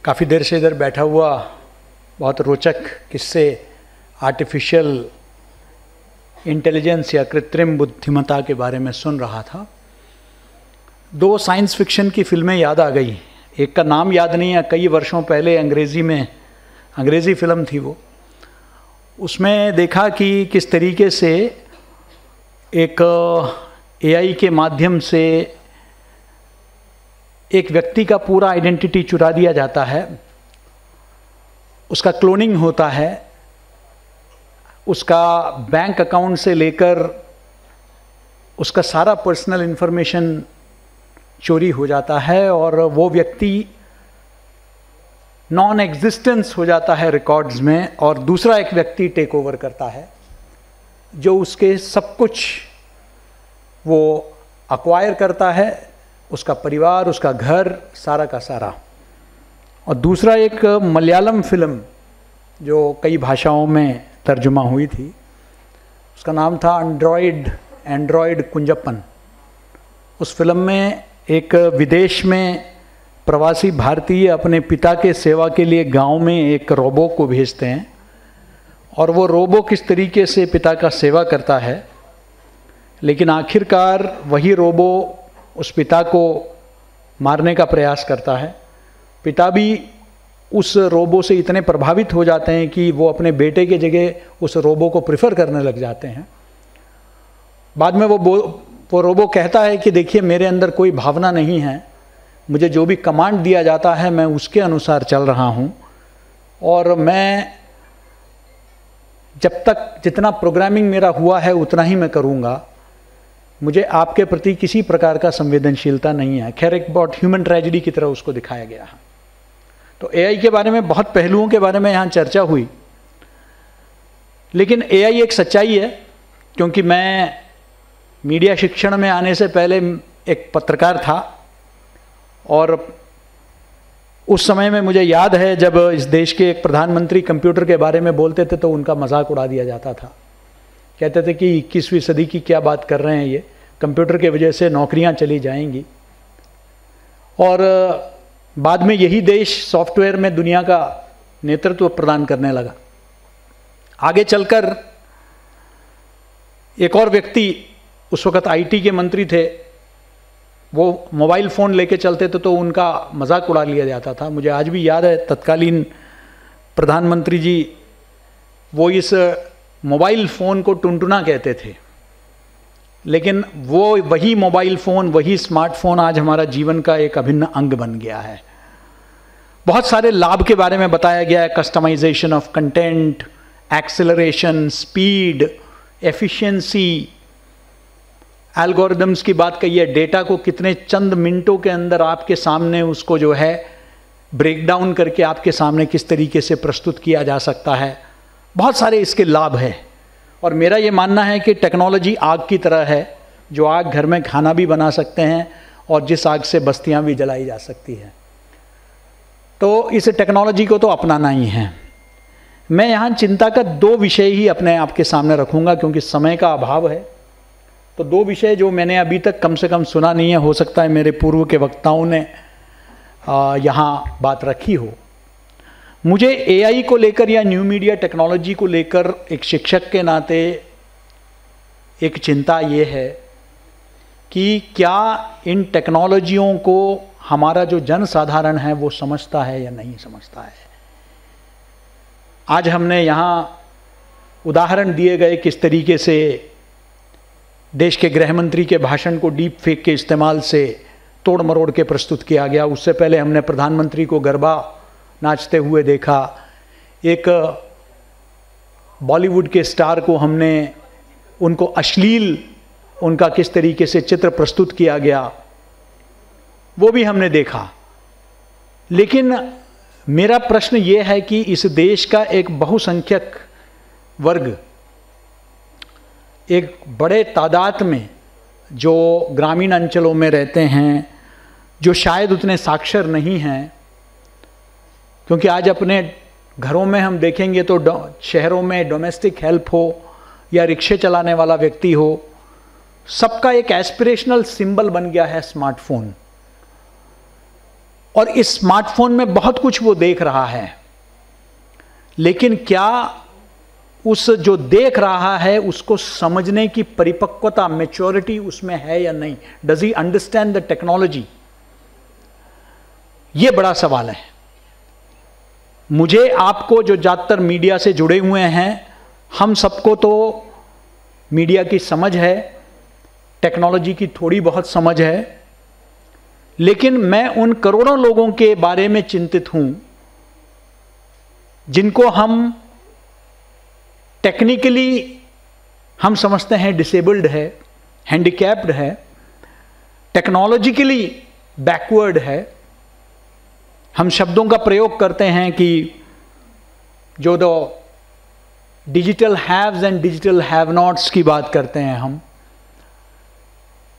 काफ़ी देर से इधर बैठा हुआ बहुत रोचक किस्से आर्टिफिशियल इंटेलिजेंस या कृत्रिम बुद्धिमत्ता के बारे में सुन रहा था। दो साइंस फिक्शन की फिल्में याद आ गई। एक का नाम याद नहीं है, कई वर्षों पहले अंग्रेज़ी फिल्म थी वो। उसमें देखा कि किस तरीके से एक एआई के माध्यम से एक व्यक्ति का पूरा आइडेंटिटी चुरा दिया जाता है, उसका क्लोनिंग होता है, उसका बैंक अकाउंट से लेकर उसका सारा पर्सनल इन्फॉर्मेशन चोरी हो जाता है और वो व्यक्ति नॉन एग्जिस्टेंस हो जाता है रिकॉर्ड्स में, और दूसरा एक व्यक्ति टेक ओवर करता है जो उसके सब कुछ वो अक्वायर करता है, उसका परिवार, उसका घर, सारा का सारा। और दूसरा एक मलयालम फिल्म जो कई भाषाओं में तर्जुमा हुई थी, उसका नाम था एंड्रॉयड कुंजप्पन। उस फिल्म में एक विदेश में प्रवासी भारतीय अपने पिता के सेवा के लिए गांव में एक रोबो को भेजते हैं और वो रोबो किस तरीके से पिता का सेवा करता है, लेकिन आखिरकार वही रोबो उस पिता को मारने का प्रयास करता है। पिता भी उस रोबो से इतने प्रभावित हो जाते हैं कि वो अपने बेटे के जगह उस रोबो को प्रेफर करने लग जाते हैं। बाद में वो रोबो कहता है कि देखिए, मेरे अंदर कोई भावना नहीं है, मुझे जो भी कमांड दिया जाता है मैं उसके अनुसार चल रहा हूँ, और मैं जब तक जितना प्रोग्रामिंग मेरा हुआ है उतना ही मैं करूँगा, मुझे आपके प्रति किसी प्रकार का संवेदनशीलता नहीं है। खैर, एक बहुत ह्यूमन ट्रेजेडी की तरह उसको दिखाया गया है। तो एआई के बारे में बहुत पहलुओं के बारे में यहाँ चर्चा हुई, लेकिन एआई एक सच्चाई है, क्योंकि मैं मीडिया शिक्षण में आने से पहले एक पत्रकार था और उस समय में मुझे याद है जब इस देश के एक प्रधानमंत्री कंप्यूटर के बारे में बोलते थे तो उनका मजाक उड़ा दिया जाता था। कहते थे कि 21वीं सदी की क्या बात कर रहे हैं, ये कंप्यूटर की वजह से नौकरियां चली जाएंगी। और बाद में यही देश सॉफ्टवेयर में दुनिया का नेतृत्व प्रदान करने लगा। आगे चलकर एक और व्यक्ति, उस वक्त आईटी के मंत्री थे, वो मोबाइल फ़ोन लेके चलते थे तो उनका मजाक उड़ा लिया जाता था। मुझे आज भी याद है, तत्कालीन प्रधानमंत्री जी वो इस मोबाइल फ़ोन को टुनटुना कहते थे, लेकिन वो वही मोबाइल फ़ोन, वही स्मार्टफोन आज हमारा जीवन का एक अभिन्न अंग बन गया है। बहुत सारे लाभ के बारे में बताया गया है, customisation of content, acceleration, speed, efficiency, algorithms की बात कही है, डेटा को कितने चंद मिनटों के अंदर आपके सामने उसको जो है ब्रेक डाउन करके आपके सामने किस तरीके से प्रस्तुत किया जा सकता है। बहुत सारे इसके लाभ हैं, और मेरा ये मानना है कि टेक्नोलॉजी आग की तरह है, जो आग घर में खाना भी बना सकते हैं और जिस आग से बस्तियां भी जलाई जा सकती हैं। तो इस टेक्नोलॉजी को तो अपनाना ही है। मैं यहाँ चिंता का दो विषय ही अपने आपके सामने रखूँगा, क्योंकि समय का अभाव है। तो दो विषय जो मैंने अभी तक कम से कम सुना नहीं है, हो सकता है मेरे पूर्व के वक्ताओं ने यहाँ बात रखी हो। मुझे एआई को लेकर या न्यू मीडिया टेक्नोलॉजी को लेकर एक शिक्षक के नाते एक चिंता ये है कि क्या इन टेक्नोलॉजियों को हमारा जो जन साधारण है वो समझता है या नहीं समझता है। आज हमने यहाँ उदाहरण दिए गए किस तरीके से देश के गृह मंत्री के भाषण को डीप फेक के इस्तेमाल से तोड़ मरोड़ के प्रस्तुत किया गया। उससे पहले हमने प्रधानमंत्री को गरबा नाचते हुए देखा। एक बॉलीवुड के स्टार को हमने उनको अश्लील उनका किस तरीके से चित्र प्रस्तुत किया गया, वो भी हमने देखा। लेकिन मेरा प्रश्न ये है कि इस देश का एक बहुसंख्यक वर्ग, एक बड़े तादाद में जो ग्रामीण अंचलों में रहते हैं, जो शायद उतने साक्षर नहीं हैं, क्योंकि आज अपने घरों में हम देखेंगे तो शहरों में डोमेस्टिक हेल्प हो या रिक्शे चलाने वाला व्यक्ति हो, सबका एक एस्पिरेशनल सिंबल बन गया है स्मार्टफोन। और इस स्मार्टफोन में बहुत कुछ वो देख रहा है, लेकिन क्या उस जो देख रहा है उसको समझने की परिपक्वता, मैच्योरिटी उसमें है या नहीं? Does he understand the technology? ये बड़ा सवाल है। मुझे, आपको, जो ज़्यादातर मीडिया से जुड़े हुए हैं, हम सबको तो मीडिया की समझ है, टेक्नोलॉजी की थोड़ी बहुत समझ है, लेकिन मैं उन करोड़ों लोगों के बारे में चिंतित हूं जिनको हम टेक्निकली हम समझते हैं डिसेबल्ड है, हैंडीकैप्ड है, टेक्नोलॉजिकली बैकवर्ड है। हम शब्दों का प्रयोग करते हैं कि जो दो digital haves and digital have nots की बात करते हैं हम,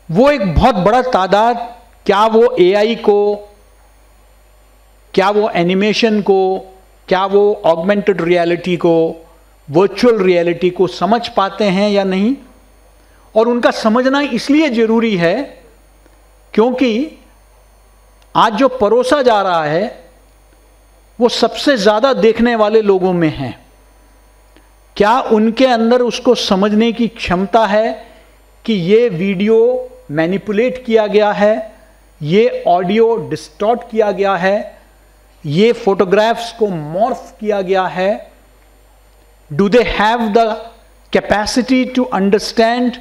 वो एक बहुत बड़ा तादाद, क्या वो एआई को, क्या वो एनिमेशन को, क्या वो ऑगमेंटेड रियलिटी को, वर्चुअल रियलिटी को समझ पाते हैं या नहीं? और उनका समझना इसलिए जरूरी है क्योंकि आज जो परोसा जा रहा है वो सबसे ज्यादा देखने वाले लोगों में है। क्या उनके अंदर उसको समझने की क्षमता है कि ये वीडियो मैनिपुलेट किया गया है, ये ऑडियो डिस्टॉर्ट किया गया है, ये फोटोग्राफ्स को मॉर्फ किया गया है? Do they have the capacity to understand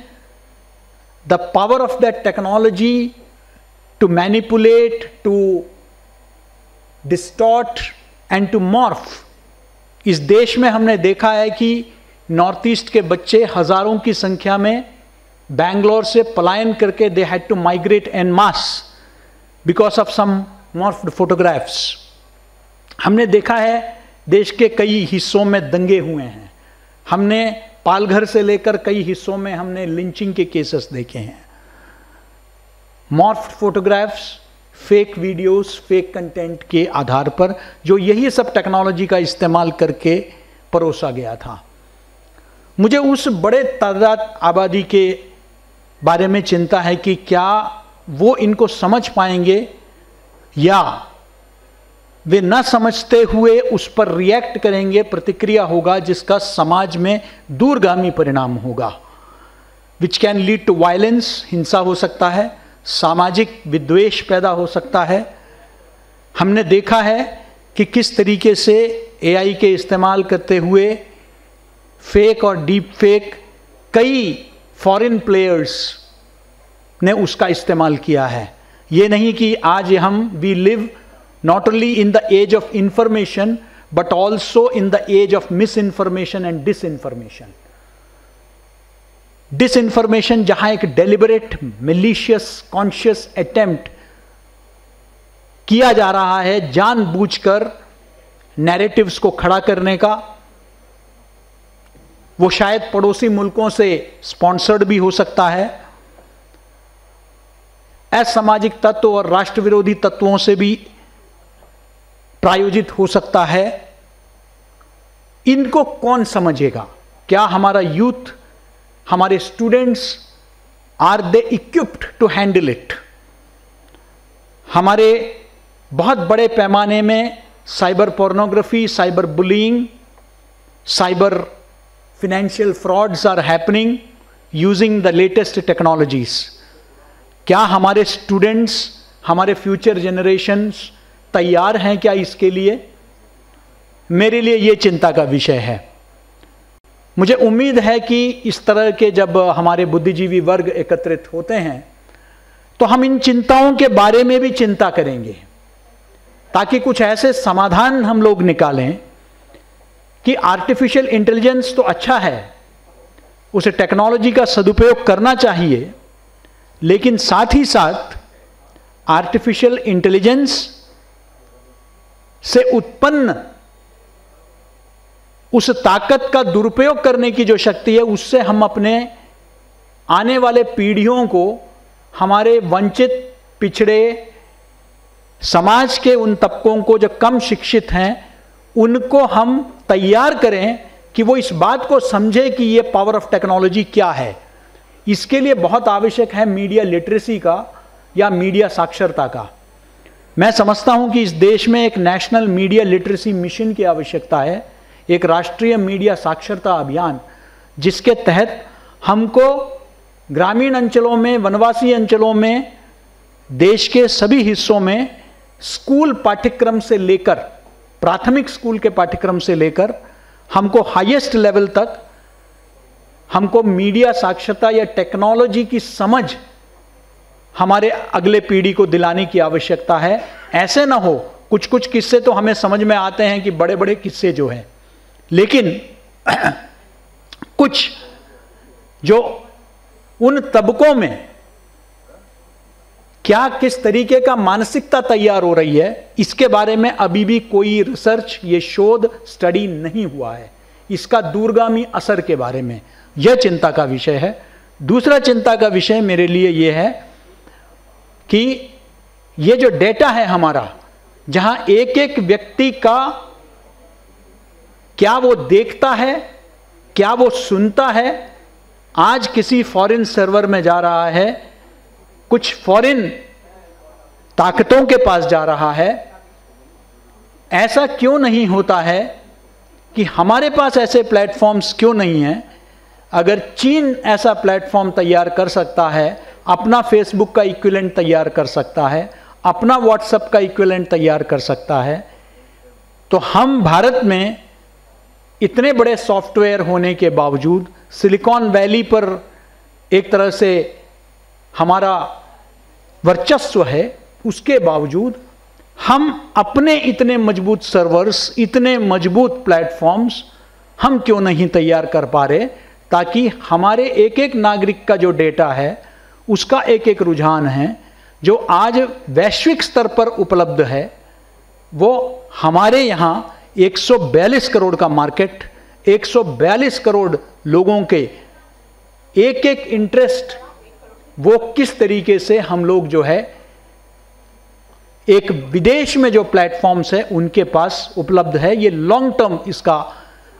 the power of that technology to manipulate, to distort and to morph? इस देश में हमने देखा है कि नॉर्थ ईस्ट के बच्चे हजारों की संख्या में बैंगलोर से पलायन करके they had to migrate en masse because of some morphed photographs. हमने देखा है देश के कई हिस्सों में दंगे हुए हैं, हमने पालघर से लेकर कई हिस्सों में हमने लिंचिंग के केसेस देखे हैं। Morphed photographs, fake videos, fake content के आधार पर, जो यही सब टेक्नोलॉजी का इस्तेमाल करके परोसा गया था। मुझे उस बड़े तादाद आबादी के बारे में चिंता है कि क्या वो इनको समझ पाएंगे या वे न समझते हुए उस पर रिएक्ट करेंगे, प्रतिक्रिया होगा जिसका समाज में दूरगामी परिणाम होगा, which can lead to violence, हिंसा हो सकता है, सामाजिक विद्वेष पैदा हो सकता है। हमने देखा है कि किस तरीके से एआई के इस्तेमाल करते हुए फेक और डीप फेक कई फॉरेन प्लेयर्स ने उसका इस्तेमाल किया है। ये नहीं कि आज हम we live not only in the age of information but also in the age of misinformation and disinformation. Disinformation जहां एक deliberate, malicious, conscious attempt किया जा रहा है जानबूझकर नैरेटिव्स को खड़ा करने का, वो शायद पड़ोसी मुल्कों से स्पॉन्सर्ड भी हो सकता है, असामाजिक तत्व और राष्ट्र विरोधी तत्वों से भी प्रायोजित हो सकता है। इनको कौन समझेगा? क्या हमारा यूथ, हमारे students, are they equipped to handle it? हमारे बहुत बड़े पैमाने में cyber pornography, cyber bullying, cyber financial frauds are happening using the latest technologies. क्या हमारे स्टूडेंट्स, हमारे फ्यूचर जनरेशंस तैयार हैं क्या इसके लिए? मेरे लिए यह चिंता का विषय है। मुझे उम्मीद है कि इस तरह के जब हमारे बुद्धिजीवी वर्ग एकत्रित होते हैं तो हम इन चिंताओं के बारे में भी चिंता करेंगे, ताकि कुछ ऐसे समाधान हम लोग निकालें कि आर्टिफिशियल इंटेलिजेंस तो अच्छा है, उसे टेक्नोलॉजी का सदुपयोग करना चाहिए, लेकिन साथ ही साथ आर्टिफिशियल इंटेलिजेंस से उत्पन्न उस ताकत का दुरुपयोग करने की जो शक्ति है, उससे हम अपने आने वाले पीढ़ियों को, हमारे वंचित पिछड़े समाज के उन तबकों को जो कम शिक्षित हैं, उनको हम तैयार करें कि वो इस बात को समझे कि ये पावर ऑफ टेक्नोलॉजी क्या है। इसके लिए बहुत आवश्यक है मीडिया लिटरेसी का या मीडिया साक्षरता का। मैं समझता हूं कि इस देश में एक नेशनल मीडिया लिटरेसी मिशन की आवश्यकता है, एक राष्ट्रीय मीडिया साक्षरता अभियान, जिसके तहत हमको ग्रामीण अंचलों में, वनवासी अंचलों में, देश के सभी हिस्सों में स्कूल पाठ्यक्रम से लेकर, प्राथमिक स्कूल के पाठ्यक्रम से लेकर हमको हाईएस्ट लेवल तक हमको मीडिया साक्षरता या टेक्नोलॉजी की समझ हमारे अगले पीढ़ी को दिलाने की आवश्यकता है। ऐसे ना हो, कुछ कुछ किस्से तो हमें समझ में आते हैं कि बड़े बड़े किस्से जो हैं, लेकिन कुछ जो उन तबकों में क्या किस तरीके का मानसिकता तैयार हो रही है, इसके बारे में अभी भी कोई रिसर्च, ये शोध स्टडी नहीं हुआ है। इसका दूरगामी असर के बारे में यह चिंता का विषय है। दूसरा चिंता का विषय मेरे लिए यह है कि ये जो डेटा है हमारा, जहां एक एक व्यक्ति का क्या वो देखता है, क्या वो सुनता है, आज किसी फॉरेन सर्वर में जा रहा है, कुछ फॉरेन ताकतों के पास जा रहा है। ऐसा क्यों नहीं होता है कि हमारे पास ऐसे प्लेटफॉर्म्स क्यों नहीं हैं? अगर चीन ऐसा प्लेटफॉर्म तैयार कर सकता है, अपना फेसबुक का इक्विवेलेंट तैयार कर सकता है, अपना व्हाट्सएप का इक्विवेलेंट तैयार कर सकता है, तो हम भारत में इतने बड़े सॉफ्टवेयर होने के बावजूद, सिलिकॉन वैली पर एक तरह से हमारा वर्चस्व है, उसके बावजूद हम अपने इतने मजबूत सर्वर्स, इतने मजबूत प्लेटफॉर्म्स हम क्यों नहीं तैयार कर पा रहे, ताकि हमारे एक एक नागरिक का जो डेटा है, उसका एक एक रुझान है, जो आज वैश्विक स्तर पर उपलब्ध है, वो हमारे यहाँ 142 करोड़ का मार्केट, 142 करोड़ लोगों के एक एक इंटरेस्ट, वो किस तरीके से हम लोग जो है एक विदेश में जो प्लेटफॉर्म्स है उनके पास उपलब्ध है। ये लॉन्ग टर्म, इसका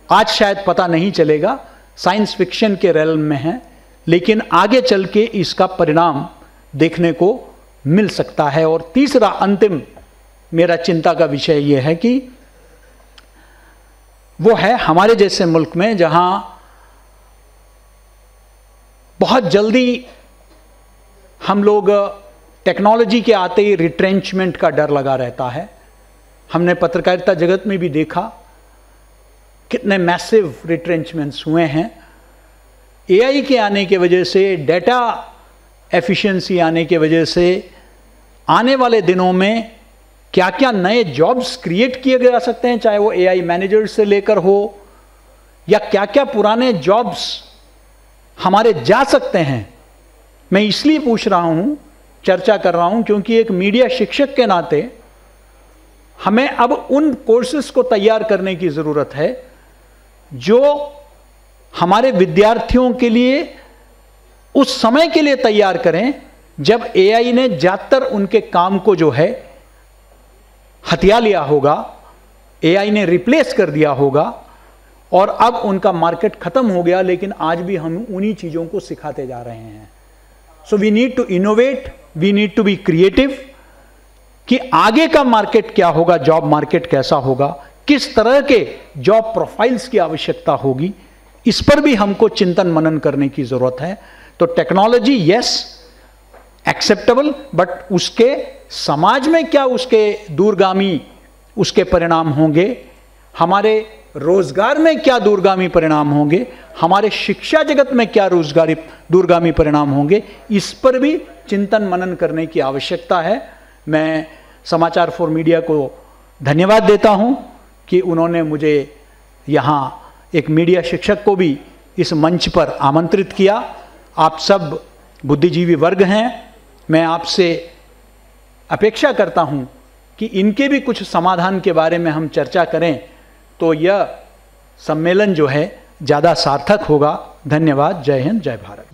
आज शायद पता नहीं चलेगा, साइंस फिक्शन के रेलम में है, लेकिन आगे चल के इसका परिणाम देखने को मिल सकता है। और तीसरा अंतिम मेरा चिंता का विषय यह है कि वो है हमारे जैसे मुल्क में, जहां बहुत जल्दी हम लोग टेक्नोलॉजी के आते ही रिट्रेंचमेंट का डर लगा रहता है। हमने पत्रकारिता जगत में भी देखा कितने मैसिव रिट्रेंचमेंट्स हुए हैं। एआई के आने की वजह से, डेटा एफिशिएंसी आने की वजह से आने वाले दिनों में क्या क्या नए जॉब्स क्रिएट किए जा सकते हैं, चाहे वो एआई मैनेजर से लेकर हो, या क्या क्या पुराने जॉब्स हमारे जा सकते हैं। मैं इसलिए पूछ रहा हूं, चर्चा कर रहा हूं, क्योंकि एक मीडिया शिक्षक के नाते हमें अब उन कोर्सेज को तैयार करने की जरूरत है जो हमारे विद्यार्थियों के लिए उस समय के लिए तैयार करें जब एआई ने ज्यादातर उनके काम को जो है हथिया लिया होगा, एआई ने रिप्लेस कर दिया होगा, और अब उनका मार्केट खत्म हो गया, लेकिन आज भी हम उन्हीं चीजों को सिखाते जा रहे हैं। So we need to innovate, we need to be creative, कि आगे का मार्केट क्या होगा, जॉब मार्केट कैसा होगा, किस तरह के जॉब प्रोफाइल्स की आवश्यकता होगी, इस पर भी हमको चिंतन मनन करने की जरूरत है। तो टेक्नोलॉजी यस एक्सेप्टेबल, बट उसके समाज में क्या उसके दूरगामी उसके परिणाम होंगे, हमारे रोजगार में क्या दूरगामी परिणाम होंगे, हमारे शिक्षा जगत में क्या रोजगारी दूरगामी परिणाम होंगे, इस पर भी चिंतन मनन करने की आवश्यकता है। मैं समाचार फॉर मीडिया को धन्यवाद देता हूं कि उन्होंने मुझे यहाँ एक मीडिया शिक्षक को भी इस मंच पर आमंत्रित किया। आप सब बुद्धिजीवी वर्ग हैं, मैं आपसे अपेक्षा करता हूं कि इनके भी कुछ समाधान के बारे में हम चर्चा करें, तो यह सम्मेलन जो है ज़्यादा सार्थक होगा। धन्यवाद। जय हिंद, जय भारत।